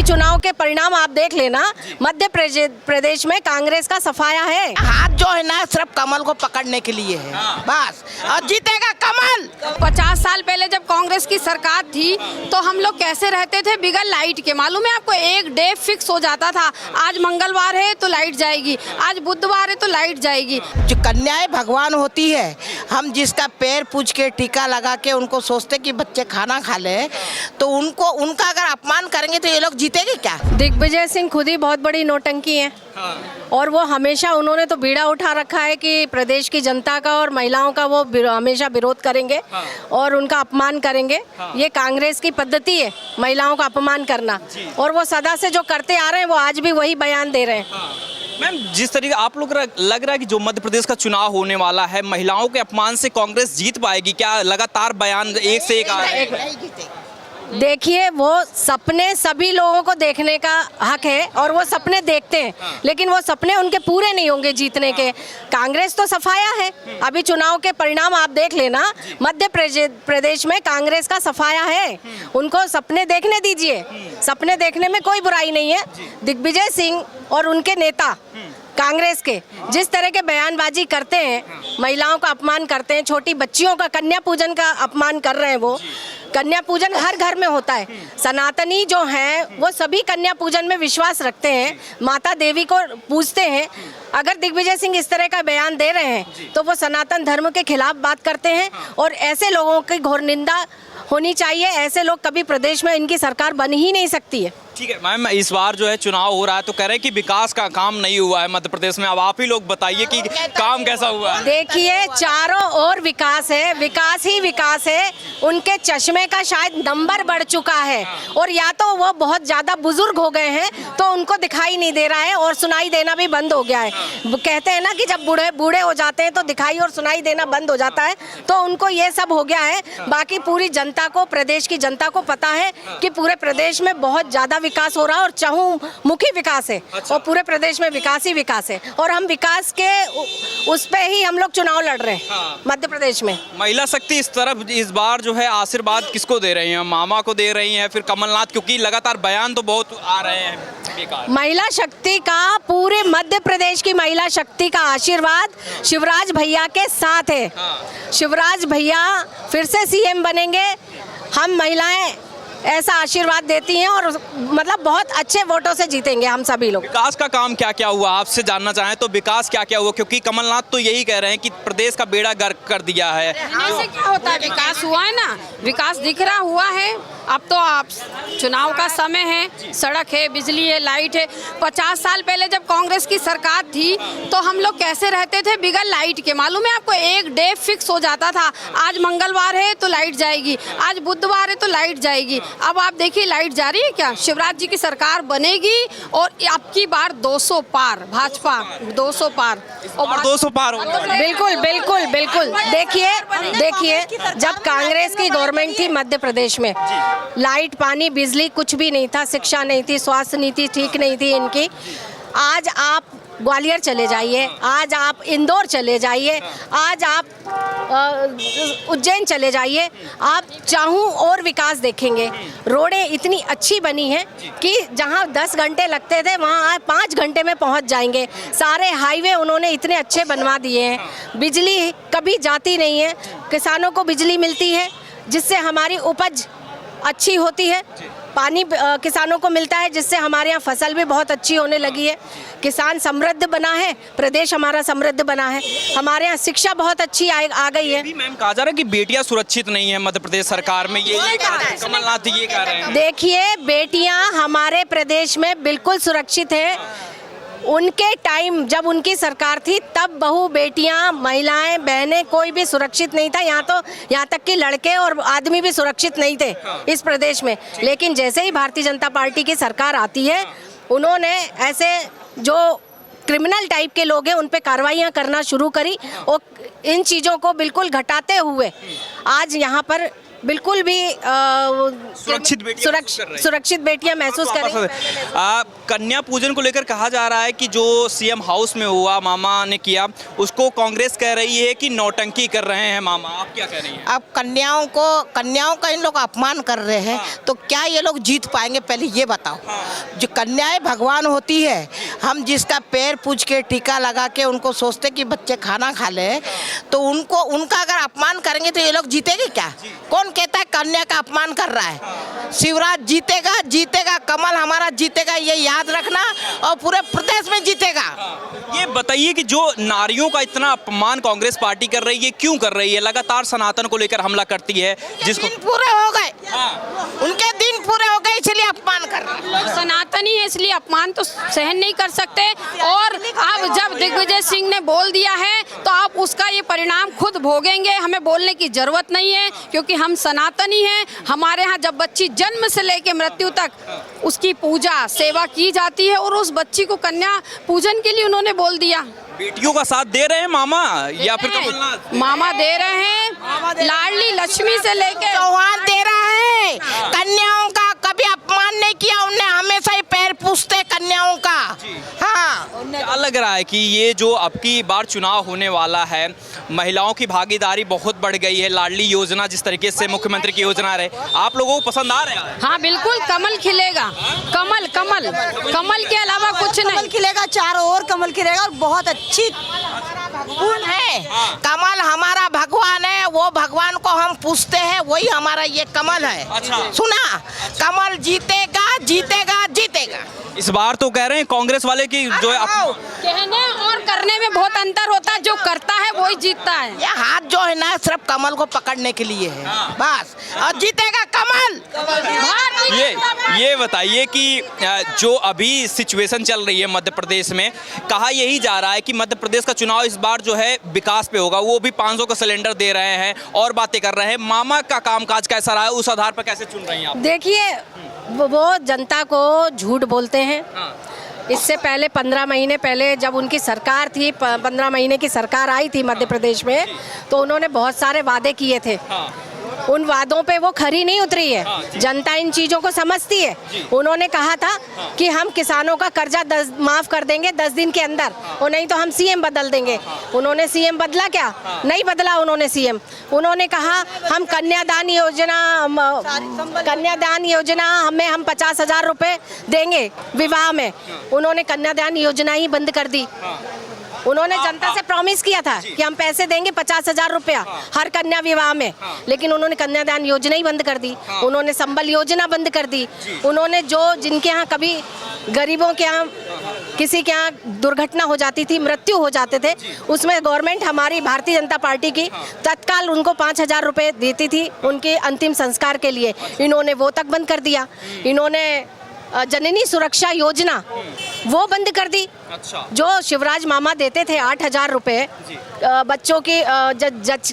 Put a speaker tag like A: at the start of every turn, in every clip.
A: चुनाव के परिणाम आप देख लेना, मध्य प्रदेश में कांग्रेस का सफाया है।
B: हाथ जो है ना सिर्फ कमल को पकड़ने के लिए है बस, और जीतेगा कमल।
C: 50 साल पहले जब कांग्रेस की सरकार थी तो हम लोग कैसे रहते थे बिगड़ लाइट के। मालूम है आपको, एक डे फिक्स हो जाता था, आज मंगलवार है तो लाइट जाएगी, आज बुधवार है तो लाइट जाएगी।
B: जो कन्याएं भगवान होती है, हम जिसका पैर पूछ के टीका लगा के उनको सोचते कि बच्चे खाना खा ले, तो उनका अगर अपमान करेंगे तो ये लोग जीतेंगे क्या?
A: दिग्विजय सिंह खुद ही बहुत बड़ी नौटंकी है। और वो हमेशा, उन्होंने तो बीड़ा उठा रखा है कि प्रदेश की जनता का और महिलाओं का वो हमेशा विरोध करेंगे और उनका अपमान करेंगे। ये कांग्रेस की पद्धति है, महिलाओं का अपमान करना, और वो सदा से जो करते आ रहे हैं वो आज भी वही बयान दे रहे हैं।
D: मैम, जिस तरीके आप लोग लग रहा है कि जो मध्य प्रदेश का चुनाव होने वाला है, महिलाओं के अपमान से कांग्रेस जीत पाएगी क्या? लगातार बयान एक से एक आ रहे हैं।
A: देखिए, वो सपने सभी लोगों को देखने का हक है और वो सपने देखते हैं, लेकिन वो सपने उनके पूरे नहीं होंगे जीतने के। कांग्रेस तो सफाया है। अभी चुनाव के परिणाम आप देख लेना, मध्य प्रदेश में कांग्रेस का सफाया है। उनको सपने देखने दीजिए, सपने देखने में कोई बुराई नहीं है। दिग्विजय सिंह और उनके नेता कांग्रेस के जिस तरह के बयानबाजी करते हैं, महिलाओं का अपमान करते हैं, छोटी बच्चियों का कन्या पूजन का अपमान कर रहे हैं। वो कन्या पूजन हर घर में होता है। सनातनी जो हैं वो सभी कन्या पूजन में विश्वास रखते हैं, माता देवी को पूजते हैं। अगर दिग्विजय सिंह इस तरह का बयान दे रहे हैं तो वो सनातन धर्म के खिलाफ बात करते हैं, और ऐसे लोगों की घोर निंदा होनी चाहिए। ऐसे लोग कभी प्रदेश में इनकी सरकार बन ही नहीं सकती है।
D: ठीक है मैम, इस बार जो है चुनाव हो रहा है तो कह रहे हैं कि विकास का काम नहीं हुआ है मध्य प्रदेश में। अब आप ही लोग बताइए कि काम कैसा हुआ है।
A: देखिए, चारों ओर विकास है, विकास ही विकास है। उनके चश्मे का शायद नंबर बढ़ चुका है, और या तो वो बहुत ज़्यादा बुजुर्ग हो गए हैं तो उनको दिखाई नहीं दे रहा है, और सुनाई देना भी बंद हो गया है। कहते हैं ना कि जब बूढ़े हो जाते हैं तो दिखाई और सुनाई देना बंद हो जाता है, तो उनको ये सब हो गया है। बाकी पूरी जनता को, प्रदेश की जनता को पता है कि पूरे प्रदेश में बहुत ज़्यादा विकास हो रहा है और चहुमुखी विकास है। और पूरे प्रदेश में विकास ही विकास है, और हम विकास के उस पे ही हम लोग चुनाव लड़ रहे हैं मध्य प्रदेश में।
D: महिला शक्ति इस तरफ इस बार जो है आशीर्वाद किसको दे रही हैं? मामा को दे रही हैं, फिर कमलनाथ? क्योंकि लगातार बयान तो बहुत आ रहे हैं बेकार।
A: महिला शक्ति का, पूरे मध्य प्रदेश की महिला शक्ति का आशीर्वाद शिवराज भैया के साथ है। शिवराज भैया फिर से सीएम बनेंगे। हम महिलाएं ऐसा आशीर्वाद देती हैं, और मतलब बहुत अच्छे वोटों से जीतेंगे हम सभी लोग।
D: विकास का काम क्या क्या हुआ, आपसे जानना चाहें तो विकास क्या क्या हुआ? क्योंकि कमलनाथ तो यही कह रहे हैं कि प्रदेश का बेड़ा गर्क कर दिया है।
C: ऐसे क्या होता है, विकास हुआ है ना, विकास दिख रहा हुआ है। अब तो आप चुनाव का समय है, सड़क है, बिजली है, लाइट है। 50 साल पहले जब कांग्रेस की सरकार थी तो हम लोग कैसे रहते थे बिगड़ लाइट के। मालूम है आपको, एक डे फिक्स हो जाता था, आज मंगलवार है तो लाइट जाएगी, आज बुधवार है तो लाइट जाएगी। अब आप देखिए लाइट जा रही है क्या? शिवराज जी की सरकार बनेगी और आपकी बार 200 पार, भाजपा 200 पार,
D: और 200 पार होगा।
A: बिल्कुल बिल्कुल बिल्कुल। देखिए, जब कांग्रेस की गवर्नमेंट थी मध्य प्रदेश में, लाइट, पानी, बिजली कुछ भी नहीं था, शिक्षा नहीं थी, स्वास्थ्य नीति ठीक नहीं थी इनकी। आज आप ग्वालियर चले जाइए, आज आप इंदौर चले जाइए, आज आप उज्जैन चले जाइए, आप चाहूँ और विकास देखेंगे। रोडें इतनी अच्छी बनी हैं कि जहाँ 10 घंटे लगते थे वहाँ 5 घंटे में पहुँच जाएंगे। सारे हाईवे उन्होंने इतने अच्छे बनवा दिए हैं। बिजली कभी जाती नहीं है, किसानों को बिजली मिलती है जिससे हमारी उपज अच्छी होती है। पानी किसानों को मिलता है जिससे हमारे यहाँ फसल भी बहुत अच्छी होने लगी है। किसान समृद्ध बना है, प्रदेश हमारा समृद्ध बना है। हमारे यहाँ शिक्षा बहुत अच्छी आ गई है।
D: मैम, कहा जा रहा है कि बेटियां सुरक्षित नहीं है मध्य प्रदेश सरकार में, ये कमलनाथ ये कह रहे हैं।
A: देखिए, बेटियां हमारे प्रदेश में बिल्कुल सुरक्षित हैं। उनके टाइम जब उनकी सरकार थी तब बहू, बेटियां, महिलाएं, बहनें कोई भी सुरक्षित नहीं था। यहाँ तक कि लड़के और आदमी भी सुरक्षित नहीं थे इस प्रदेश में। लेकिन जैसे ही भारतीय जनता पार्टी की सरकार आती है, उन्होंने ऐसे जो क्रिमिनल टाइप के लोग हैं उन पे कार्रवाइयाँ करना शुरू करी, और इन चीज़ों को बिल्कुल घटाते हुए आज यहाँ पर बिल्कुल भी
D: सुरक्षित बेटियां महसूस कर रही हैं।
A: सुरक्षित बेटियां महसूस करें।
D: कन्या पूजन को लेकर कहा जा रहा है कि जो सीएम हाउस में हुआ मामा ने किया, उसको कांग्रेस कह रही है कि नौटंकी कर रहे हैं मामा। आप क्या कह रही हैं?
B: अब कन्याओं का इन लोग अपमान कर रहे हैं, तो क्या ये लोग जीत पाएंगे? पहले ये बताओ। जो कन्याएं भगवान होती है, हम जिसका पैर पूछ के टीका लगा के उनको सोचते कि बच्चे खाना खा ले, तो उनका अगर अपमान करेंगे तो ये लोग जीतेंगे क्या? कौन कहता है कन्या का अपमान कर रहा है? शिवराज जीतेगा, कमल हमारा जीतेगा, ये याद रखना, और पूरे प्रदेश में जीतेगा।
D: ये बताइए कि जो नारियों का इतना अपमान कांग्रेस पार्टी कर रही है, क्यों कर रही है? लगातार सनातन को लेकर हमला करती है, जिसको
B: दिन पूरे हो गए, उनके दिन पूरे हो गए, इसलिए अपमान कर रहे हैं।
C: लोग सनातनी है इसलिए अपमान तो सहन नहीं कर सकते। और अब जब दिग्विजय सिंह ने बोल दिया है तो आप उसका ये परिणाम खुद भोगेंगे। हमें बोलने की जरूरत नहीं है, क्योंकि हम सनातनी हैं। हमारे यहाँ जब बच्ची जन्म से लेकर मृत्यु तक उसकी पूजा सेवा की जाती है, और उस बच्ची को कन्या पूजन के लिए उन्होंने बोल दिया।
D: बेटियों का साथ दे रहे हैं मामा या फिर कमलनाथ?
C: मामा दे रहे हैं, लाडली लक्ष्मी से लेकर
B: चौहान दे रहा है। कन्याओं का कभी अपमान नहीं किया उनने, हमेशा ही पैर पूछते कन्याओं का। हाँ,
D: क्या लग रहा है कि ये जो अब की बार चुनाव होने वाला है, महिलाओं की भागीदारी बहुत बढ़ गई है, लाडली योजना जिस तरीके से मुख्यमंत्री की योजना रहे, आप लोगों को पसंद आ रहा है?
C: हाँ बिल्कुल, कमल खिलेगा। कमल कमल कमल के अलावा कुछ नहीं।
E: कमल खिलेगा, चारों ओर कमल खिलेगा, और बहुत अच्छी
B: भगवान है। कमल हमारा भगवान है, वो भगवान को हम पूछते हैं, वही हमारा ये कमल है।
D: अच्छा।
B: सुना, कमल जीतेगा जीतेगा जीतेगा।
D: इस बार तो कह रहे हैं कांग्रेस वाले की जो है
C: कहने और करने में बहुत अंतर होता है, जो करता है वही जीतता है।
B: ये हाथ जो है ना सिर्फ कमल को पकड़ने के लिए है, बस, और जीतेगा कमल।
D: ये बताइए कि जो अभी सिचुएशन चल रही है मध्य प्रदेश में, कहा यही जा रहा है कि मध्य प्रदेश का चुनाव इस बार जो है विकास पे होगा, वो भी 500 का सिलेंडर दे रहे हैं और बातें कर रहे हैं। मामा का कामकाज कैसा रहा है, उस आधार पर कैसे चुन रही हैं आप?
A: देखिए, वो जनता को झूठ बोलते हैं। इससे पहले 15 महीने पहले जब उनकी सरकार थी, 15 महीने की सरकार आई थी मध्य प्रदेश में, तो उन्होंने बहुत सारे वादे किए थे। उन वादों पे वो खरी नहीं उतरी है। जनता इन चीज़ों को समझती है। उन्होंने कहा था कि हम किसानों का कर्जा माफ़ कर देंगे 10 दिन के अंदर, और नहीं तो हम सीएम बदल देंगे। उन्होंने सीएम बदला क्या? नहीं बदला उन्होंने सीएम। उन्होंने कहा हम कन्यादान योजना हमें हम 50,000 रुपये देंगे विवाह में। उन्होंने कन्यादान योजना ही बंद कर दी। उन्होंने जनता से प्रॉमिस किया था कि हम पैसे देंगे 50,000 रुपया हर कन्या विवाह में, लेकिन उन्होंने कन्यादान योजना ही बंद कर दी। उन्होंने संबल योजना बंद कर दी। उन्होंने जिनके यहाँ कभी गरीबों के यहाँ किसी के यहाँ दुर्घटना हो जाती थी, मृत्यु हो जाते थे, उसमें गवर्नमेंट हमारी भारतीय जनता पार्टी की तत्काल उनको 5,000 रुपये देती थी उनके अंतिम संस्कार के लिए। इन्होंने वो तक बंद कर दिया। इन्होंने जननी सुरक्षा योजना वो बंद कर दी।
D: अच्छा।
A: जो शिवराज मामा देते थे 8,000 रुपये बच्चों की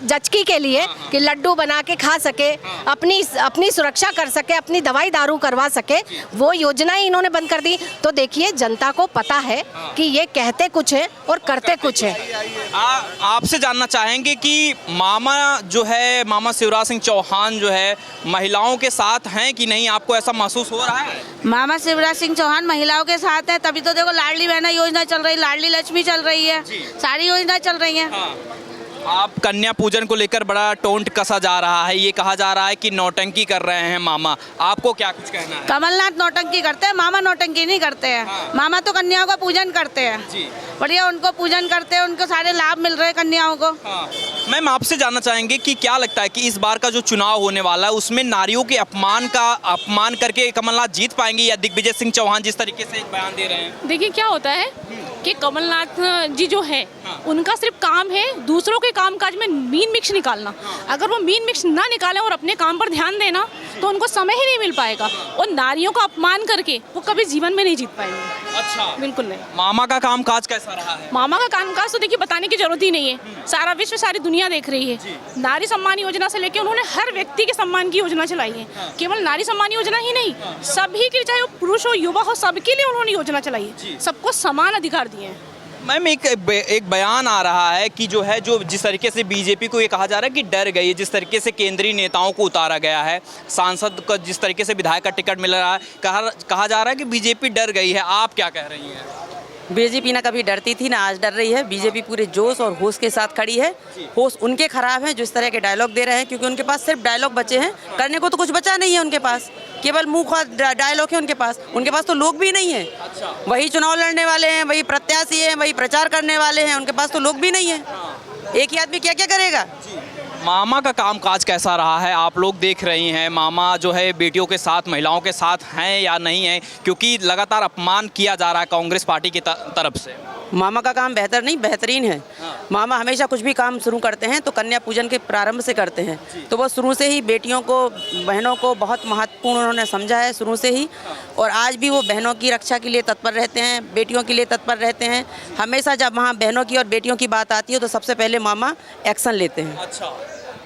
A: जचकी के लिए कि लड्डू बना के खा सके, अपनी सुरक्षा कर सके, अपनी दवाई दारू करवा सके, वो योजना ही इन्होंने बंद कर दी। तो देखिए, जनता को पता है कि ये कहते कुछ है और करते कुछ है।
D: आपसे जानना चाहेंगे कि मामा जो है, मामा शिवराज सिंह चौहान जो है, महिलाओं के साथ हैं कि नहीं? आपको ऐसा महसूस हो रहा है?
E: मामा शिवराज सिंह चौहान महिलाओं के साथ हैं, तभी तो देखो लाडली बहना योजना चल रही, लाडली लक्ष्मी चल रही है, सारी योजना चल रही है।
D: आप कन्या पूजन को लेकर बड़ा टोंट कसा जा रहा है, ये कहा जा रहा है कि नौटंकी कर रहे हैं मामा। आपको क्या कुछ कहना है?
E: कमलनाथ नौटंकी करते हैं, मामा नौटंकी नहीं करते हैं। मामा तो कन्याओं का पूजन करते हैं, बढ़िया उनको पूजन करते हैं, उनको सारे लाभ मिल रहे हैं कन्याओं को।
D: मैम, आपसे जानना चाहेंगे कि क्या लगता है कि इस बार का जो चुनाव होने वाला है उसमें नारियों के अपमान करके कमलनाथ जीत पाएंगे, या दिग्विजय सिंह चौहान जिस तरीके से एक बयान दे रहे हैं?
F: देखिए, क्या होता है कि कमलनाथ जी जो है उनका सिर्फ काम है दूसरों के कामकाज में मीन मिक्स निकालना। अगर वो मीन मिक्स ना निकालें और अपने काम पर ध्यान देना, तो उनको समय ही नहीं मिल पाएगा, और नारियों का अपमान करके वो कभी जीवन में नहीं जीत पाएंगे।
D: अच्छा,
F: बिल्कुल नहीं।
D: मामा का कामकाज कैसा रहा है?
F: मामा का कामकाज तो देखिए बताने की जरूरत ही नहीं है, सारा विश्व सारी दुनिया देख रही है। नारी सम्मान योजना से लेकर उन्होंने हर व्यक्ति के सम्मान की योजना चलाई है। केवल नारी सम्मान योजना ही नहीं, सभी के, चाहे वो पुरुष हो युवा हो, सबके लिए उन्होंने योजना चलाई है। सबको समान अधिकार दिए हैं।
D: मैम एक बयान आ रहा है कि जो है जो जिस तरीके से बीजेपी को ये कहा जा रहा है कि डर गई है, जिस तरीके से केंद्रीय नेताओं को उतारा गया है, सांसद को जिस तरीके से विधायक का टिकट मिल रहा है, कहा जा रहा है कि बीजेपी डर गई है। आप क्या कह रही हैं?
G: बीजेपी ना कभी डरती थी ना आज डर रही है। बीजेपी पूरे जोश और होश के साथ खड़ी है। होश उनके खराब हैं जो इस तरह के डायलॉग दे रहे हैं, क्योंकि उनके पास सिर्फ डायलॉग बचे हैं, करने को तो कुछ बचा नहीं है उनके पास, केवल मुंह का डायलॉग है उनके पास तो लोग भी नहीं है। वही चुनाव लड़ने वाले हैं, वही प्रत्याशी हैं, वही प्रचार करने वाले हैं, उनके पास तो लोग भी नहीं है। एक ही आदमी क्या क्या करेगा।
D: मामा का कामकाज कैसा रहा है? आप लोग देख रही हैं मामा जो है बेटियों के साथ, महिलाओं के साथ हैं या नहीं है, क्योंकि लगातार अपमान किया जा रहा है कांग्रेस पार्टी की तरफ से।
G: मामा का काम बेहतर नहीं बेहतरीन है। मामा हमेशा कुछ भी काम शुरू करते हैं तो कन्या पूजन के प्रारंभ से करते हैं, तो वो शुरू से ही बेटियों को, बहनों को बहुत महत्वपूर्ण उन्होंने समझा है शुरू से ही, और आज भी वो बहनों की रक्षा के लिए तत्पर रहते हैं, बेटियों के लिए तत्पर रहते हैं। हमेशा जब वहाँ बहनों की और बेटियों की बात आती है तो सबसे पहले मामा एक्शन लेते हैं।
D: अच्छा,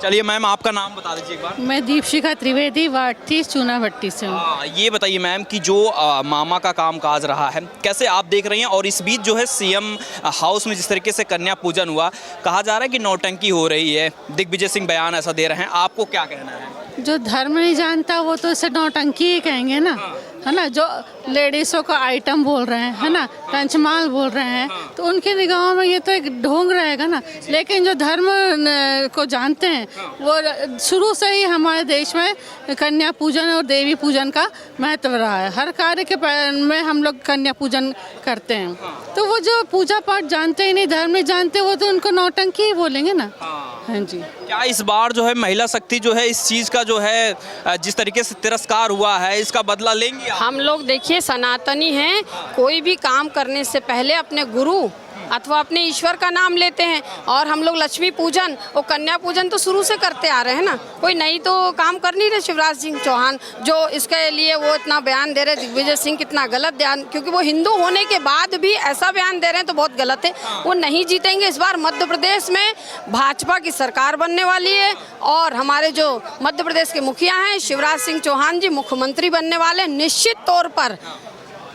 D: चलिए मैम आपका नाम बता दीजिए एक बार।
H: मैं दीपशिखा त्रिवेदी, वार्ड 30, चूनाभट्टी से हूँ।
D: ये बताइए मैम कि जो मामा का कामकाज रहा है कैसे आप देख रही हैं, और इस बीच जो है सीएम हाउस में जिस तरीके से कन्या पूजन हुआ, कहा जा रहा है कि नौटंकी हो रही है, दिग्विजय सिंह बयान ऐसा दे रहे हैं, आपको क्या कहना है?
H: जो धर्म नहीं जानता वो तो इसे नौटंकी ही कहेंगे ना, है ना। जो लेडीज़ों का आइटम बोल रहे हैं, है ना, कंचमाल बोल रहे हैं, तो उनकी निगाहों में ये तो एक ढोंग रहेगा ना। लेकिन जो धर्म को जानते हैं वो शुरू से ही हमारे देश में कन्या पूजन और देवी पूजन का महत्व रहा है। हर कार्य के में हम लोग कन्या पूजन करते हैं, तो वो जो पूजा पाठ जानते ही नहीं, धर्म नहीं जानते, वो तो उनको नौटंकी ही बोलेंगे ना। हाँ जी।
D: क्या इस बार जो है महिला शक्ति जो है इस चीज़ का जो है जिस तरीके से तिरस्कार हुआ है, इसका बदला लेंगी?
C: हम लोग देखिए सनातनी हैं, कोई भी काम करने से पहले अपने गुरु अथवा अपने ईश्वर का नाम लेते हैं, और हम लोग लक्ष्मी पूजन और कन्या पूजन तो शुरू से करते आ रहे हैं ना, कोई नई तो काम कर नहीं रहे। शिवराज सिंह चौहान जो इसके लिए वो इतना बयान दे रहे, दिग्विजय सिंह कितना गलत बयान, क्योंकि वो हिंदू होने के बाद भी ऐसा बयान दे रहे हैं तो बहुत गलत है। वो नहीं जीतेंगे। इस बार मध्य प्रदेश में भाजपा की सरकार बनने वाली है, और हमारे जो मध्य प्रदेश के मुखिया हैं शिवराज सिंह चौहान जी मुख्यमंत्री बनने वाले। निश्चित तौर पर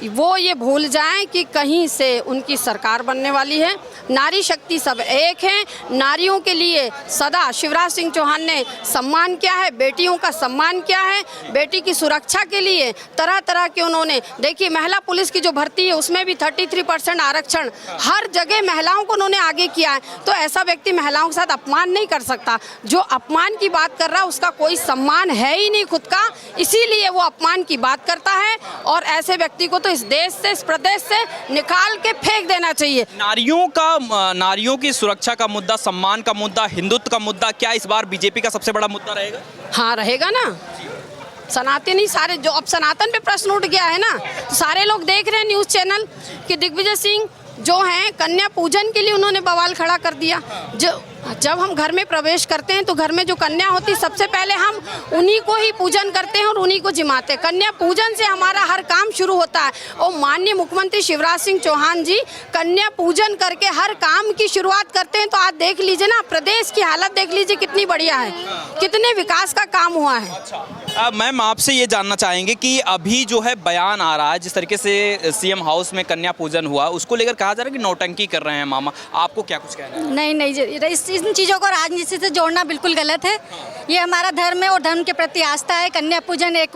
C: वो ये भूल जाएं कि कहीं से उनकी सरकार बनने वाली है। नारी शक्ति सब एक है। नारियों के लिए सदा शिवराज सिंह चौहान ने सम्मान किया है, बेटियों का सम्मान किया है, बेटी की सुरक्षा के लिए तरह तरह के उन्होंने, देखिए महिला पुलिस की जो भर्ती है उसमें भी 33% आरक्षण, हर जगह महिलाओं को उन्होंने आगे किया है। तो ऐसा व्यक्ति महिलाओं के साथ अपमान नहीं कर सकता। जो अपमान की बात कर रहा है उसका कोई सम्मान है ही नहीं खुद का, इसीलिए वो अपमान की बात करता है, और ऐसे व्यक्ति को इस देश से, इस प्रदेश से निकाल के फेंक देना चाहिए।
D: नारियों की सुरक्षा का मुद्दा, सम्मान का मुद्दा, हिंदुत्व का मुद्दा क्या इस बार बीजेपी का सबसे बड़ा मुद्दा रहेगा?
C: हाँ रहेगा ना। सनातनी सारे जो अब सनातन पे प्रश्न उठ गया है ना, तो सारे लोग देख रहे हैं न्यूज़ चैनल कि दिग्विजय सिंह जो हैं कन्या पूजन के लिए उन्होंने बवाल खड़ा कर दिया। जब हम घर में प्रवेश करते हैं तो घर में जो कन्या होती है सबसे पहले हम उन्हीं को ही पूजन करते हैं और उन्हीं को जिमाते हैं। कन्या पूजन से हमारा हर काम शुरू होता है, और माननीय मुख्यमंत्री शिवराज सिंह चौहान जी कन्या पूजन करके हर काम की शुरुआत करते हैं। तो आज देख लीजिए ना, प्रदेश की हालत देख लीजिए कितनी बढ़िया है, कितने विकास का काम हुआ है।
D: मैम आपसे ये जानना चाहेंगे कि अभी जो है बयान आ रहा है जिस तरीके से सीएम हाउस में कन्या पूजन हुआ, उसको लेकर कहा जा रहा है कि नौटंकी कर रहे हैं मामा, आपको क्या कुछ कहना है?
I: नहीं, इन चीज़ों को राजनीति से जोड़ना बिल्कुल गलत है। ये हमारा धर्म है और धर्म के प्रति आस्था है। कन्या पूजन एक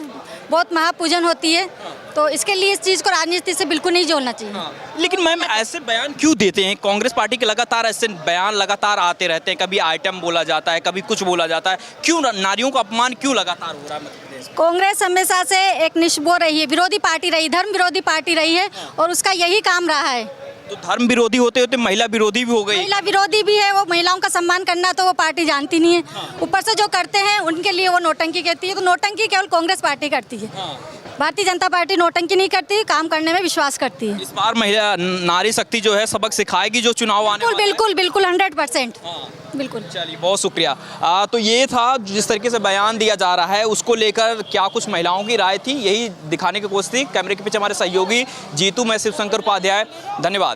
I: बहुत महापूजन होती है, तो इसके लिए इस चीज़ को राजनीति से बिल्कुल नहीं जोड़ना चाहिए।
D: लेकिन मैम ऐसे बयान क्यों देते हैं? कांग्रेस पार्टी के लगातार ऐसे बयान लगातार आते रहते हैं, कभी आइटम बोला जाता है, कभी कुछ बोला जाता है, क्यों नारियों का अपमान क्यों लगातार हो रहा है मध्य प्रदेश?
I: कांग्रेस हमेशा से एक निष्ठा रही है, विरोधी पार्टी रही, धर्म विरोधी पार्टी रही है, और उसका यही काम रहा है।
D: तो धर्म विरोधी होते होते महिला विरोधी भी हो गई।
I: महिला विरोधी भी है, वो महिलाओं का सम्मान करना तो वो पार्टी जानती नहीं है। ऊपर से जो करते हैं उनके लिए वो नौटंकी कहती है। तो नौटंकी केवल कांग्रेस पार्टी करती है। भारतीय जनता पार्टी नौटंकी नहीं करती, काम करने में विश्वास करती है।
D: इस बार महिला नारी शक्ति जो है सबक सिखाएगी जो चुनाव आने वाले हैं।
I: बिल्कुल बिल्कुल 100% बिल्कुल।
D: चलिए बहुत शुक्रिया। तो ये था जिस तरीके से बयान दिया जा रहा है उसको लेकर क्या कुछ महिलाओं की राय थी, यही दिखाने की कोशिश थी। कैमरे के पीछे हमारे सहयोगी जीतू, मैं शिवशंकर उपाध्याय, धन्यवाद।